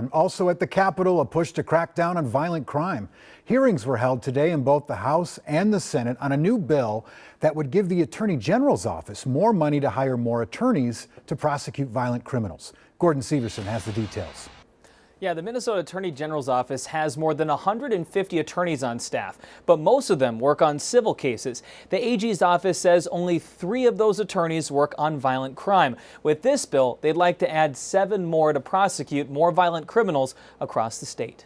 And also at the Capitol, a push to crack down on violent crime. Hearings were held today in both the House and the Senate on a new bill that would give the Attorney General's office more money to hire more attorneys to prosecute violent criminals. Gordon Severson has the details. Yeah, the Minnesota Attorney General's office has more than 150 attorneys on staff, but most of them work on civil cases. The AG's office says only 3 of those attorneys work on violent crime. With this bill, they'd like to add 7 more to prosecute more violent criminals across the state.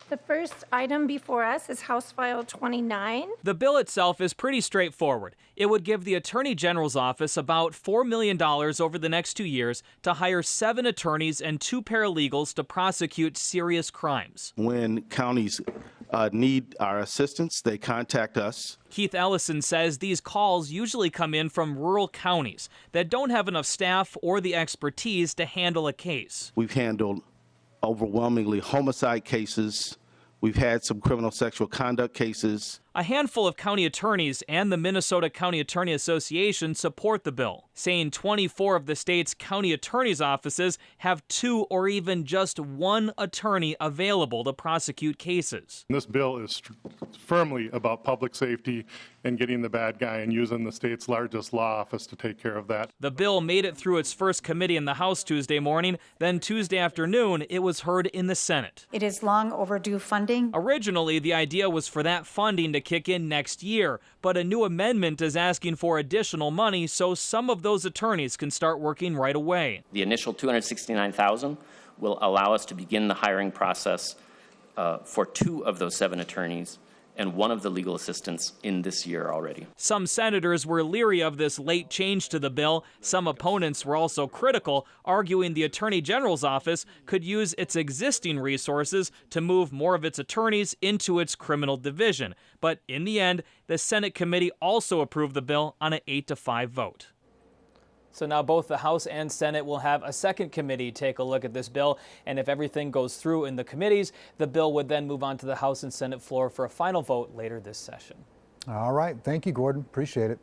The first item before us is House File 29. The bill itself is pretty straightforward. It would give the Attorney General's office about $4 million over the next 2 years to hire 7 attorneys and 2 paralegals to prosecute serious crimes. When counties need our assistance, they contact us. Keith Ellison says these calls usually come in from rural counties that don't have enough staff or the expertise to handle a case. We've handled overwhelmingly homicide cases. We've had some criminal sexual conduct cases. A handful of county attorneys and the Minnesota County Attorney Association support the bill, saying 24 of the state's county attorneys' offices have 2 or even just 1 attorney available to prosecute cases. This bill is firmly about public safety and getting the bad guy and using the state's largest law office to take care of that. The bill made it through its first committee in the House Tuesday morning. Then Tuesday afternoon, it was heard in the Senate. It is long overdue funding. Originally, the idea was for that funding to kick in next year, but a new amendment is asking for additional money so some of those attorneys can start working right away. The initial $269,000 will allow us to begin the hiring process for 2 of those 7 attorneys and 1 of the legal assistants in this year already. Some senators were leery of this late change to the bill. Some opponents were also critical, arguing the Attorney General's office could use its existing resources to move more of its attorneys into its criminal division. But in the end, the Senate committee also approved the bill on an 8-5 vote. So now both the House and Senate will have a second committee take a look at this bill, and if everything goes through in the committees, the bill would then move on to the House and Senate floor for a final vote later this session. All right. Thank you, Gordon. Appreciate it.